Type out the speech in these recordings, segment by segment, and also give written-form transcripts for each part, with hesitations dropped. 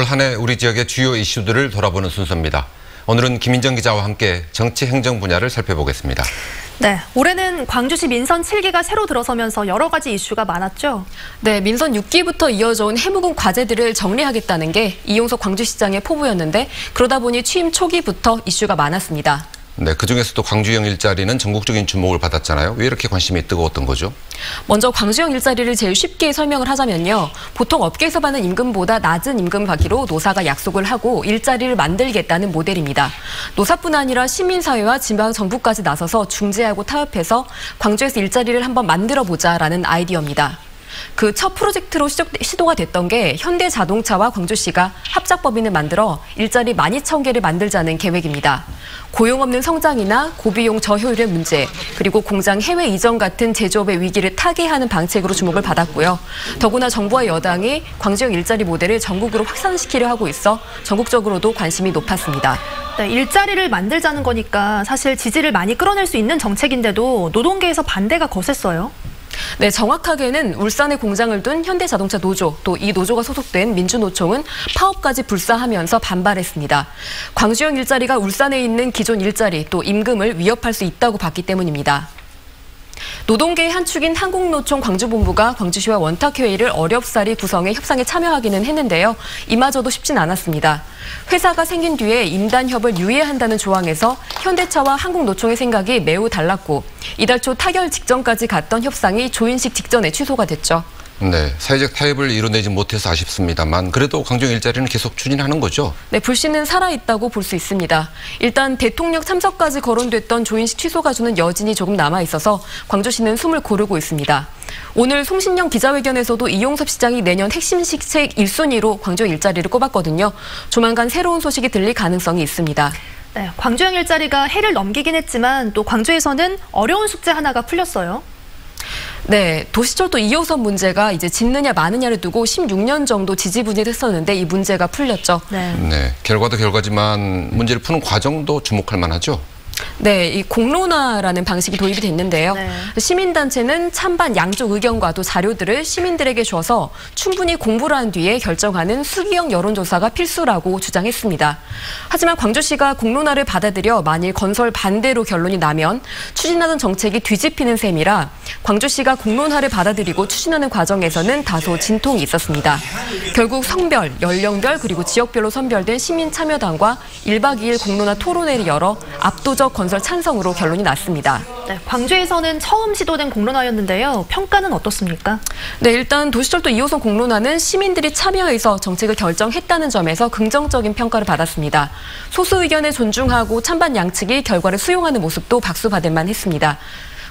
올 한 해 우리 지역의 주요 이슈들을 돌아보는 순서입니다. 오늘은 김인정 기자와 함께 정치 행정 분야를 살펴보겠습니다. 네, 올해는 광주시 민선 7기가 새로 들어서면서 여러 가지 이슈가 많았죠. 네, 민선 6기부터 이어져 온 해묵은 과제들을 정리하겠다는 게 이용석 광주시장의 포부였는데 그러다 보니 취임 초기부터 이슈가 많았습니다. 네, 그중에서도 광주형 일자리는 전국적인 주목을 받았잖아요. 왜 이렇게 관심이 뜨거웠던 거죠? 먼저 광주형 일자리를 제일 쉽게 설명을 하자면요. 보통 업계에서 받는 임금보다 낮은 임금을 받기로 노사가 약속을 하고 일자리를 만들겠다는 모델입니다. 노사뿐 아니라 시민사회와 지방정부까지 나서서 중재하고 타협해서 광주에서 일자리를 한번 만들어보자라는 아이디어입니다. 그 첫 프로젝트로 시도가 됐던 게 현대자동차와 광주시가 합작법인을 만들어 일자리 12,000개를 만들자는 계획입니다. 고용 없는 성장이나 고비용 저효율의 문제, 그리고 공장 해외 이전 같은 제조업의 위기를 타개하는 방책으로 주목을 받았고요. 더구나 정부와 여당이 광주형 일자리 모델을 전국으로 확산시키려 하고 있어 전국적으로도 관심이 높았습니다. 네, 일자리를 만들자는 거니까 사실 지지를 많이 끌어낼 수 있는 정책인데도 노동계에서 반대가 거셌어요. 네, 정확하게는 울산에 공장을 둔 현대자동차 노조, 또 이 노조가 소속된 민주노총은 파업까지 불사하면서 반발했습니다. 광주형 일자리가 울산에 있는 기존 일자리, 또 임금을 위협할 수 있다고 봤기 때문입니다. 노동계의 한 축인 한국노총 광주본부가 광주시와 원탁회의를 어렵사리 구성해 협상에 참여하기는 했는데요. 이마저도 쉽진 않았습니다. 회사가 생긴 뒤에 임단협을 유예한다는 조항에서 현대차와 한국노총의 생각이 매우 달랐고 이달 초 타결 직전까지 갔던 협상이 조인식 직전에 취소가 됐죠. 네, 사회적 타협을 이뤄내지 못해서 아쉽습니다만 그래도 광주형 일자리는 계속 추진하는 거죠? 네, 불씨는 살아있다고 볼 수 있습니다. 일단 대통령 참석까지 거론됐던 조인식 취소가 주는 여진이 조금 남아있어서 광주시는 숨을 고르고 있습니다. 오늘 송신영 기자회견에서도 이용섭 시장이 내년 핵심 시책 1순위로 광주형 일자리를 꼽았거든요. 조만간 새로운 소식이 들릴 가능성이 있습니다. 네, 광주형 일자리가 해를 넘기긴 했지만 또 광주에서는 어려운 숙제 하나가 풀렸어요. 네, 도시철도 2호선 문제가 이제 짓느냐 마느냐를 두고 16년 정도 지지부진했었는데 이 문제가 풀렸죠. 네, 결과도 결과지만 문제를 푸는 과정도 주목할 만하죠. 네, 이 공론화라는 방식이 도입이 됐는데요. 네. 시민단체는 찬반 양쪽 의견과 또 자료들을 시민들에게 줘서 충분히 공부를 한 뒤에 결정하는 수기형 여론조사가 필수라고 주장했습니다. 하지만 광주시가 공론화를 받아들여 만일 건설 반대로 결론이 나면 추진하던 정책이 뒤집히는 셈이라 광주시가 공론화를 받아들이고 추진하는 과정에서는 다소 진통이 있었습니다. 결국 성별, 연령별 그리고 지역별로 선별된 시민참여단과 1박 2일 공론화 토론회를 열어 압도적 건설 찬성으로 결론이 났습니다. 네, 광주에서는 처음 시도된 공론화였는데요. 평가는 어떻습니까? 네, 일단 도시철도 2호선 공론화는 시민들이 참여해서 정책을 결정했다는 점에서 긍정적인 평가를 받았습니다. 소수 의견을 존중하고 찬반 양측이 결과를 수용하는 모습도 박수받을 만했습니다.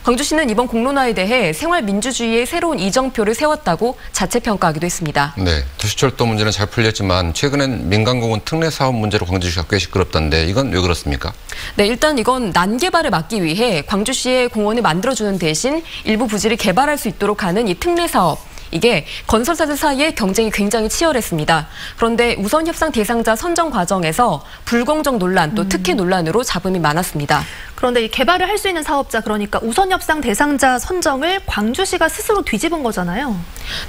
광주시는 이번 공론화에 대해 생활민주주의의 새로운 이정표를 세웠다고 자체 평가하기도 했습니다. 네, 도시철도 문제는 잘 풀렸지만 최근엔 민간공원 특례 사업 문제로 광주시가 꽤 시끄럽던데 이건 왜 그렇습니까? 네, 일단 이건 난개발을 막기 위해 광주시에 공원을 만들어주는 대신 일부 부지를 개발할 수 있도록 하는 이 특례 사업. 이게 건설사들 사이에 경쟁이 굉장히 치열했습니다. 그런데 우선 협상 대상자 선정 과정에서 불공정 논란 또 특혜 논란으로 잡음이 많았습니다. 그런데 이 개발을 할 수 있는 사업자, 그러니까 우선 협상 대상자 선정을 광주시가 스스로 뒤집은 거잖아요.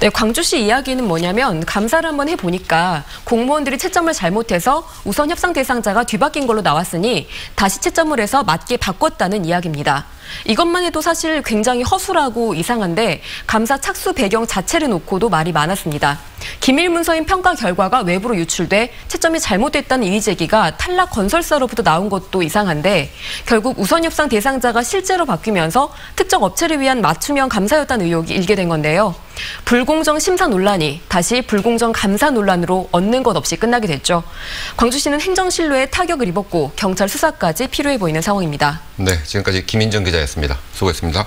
네, 광주시 이야기는 뭐냐면 감사를 한번 해보니까 공무원들이 채점을 잘못해서 우선 협상 대상자가 뒤바뀐 걸로 나왔으니 다시 채점을 해서 맞게 바꿨다는 이야기입니다. 이것만 해도 사실 굉장히 허술하고 이상한데 감사 착수 배경 자체를 놓고도 말이 많았습니다. 기밀 문서인 평가 결과가 외부로 유출돼 채점이 잘못됐다는 이의 제기가 탈락 건설사로부터 나온 것도 이상한데 결국 우선 협상 대상자가 실제로 바뀌면서 특정 업체를 위한 맞춤형 감사였다는 의혹이 일게 된 건데요. 불공정 심사 논란이 다시 불공정 감사 논란으로 얻는 것 없이 끝나게 됐죠. 광주시는 행정신뢰에 타격을 입었고 경찰 수사까지 필요해 보이는 상황입니다. 네, 지금까지 김인정 기자였습니다. 수고했습니다.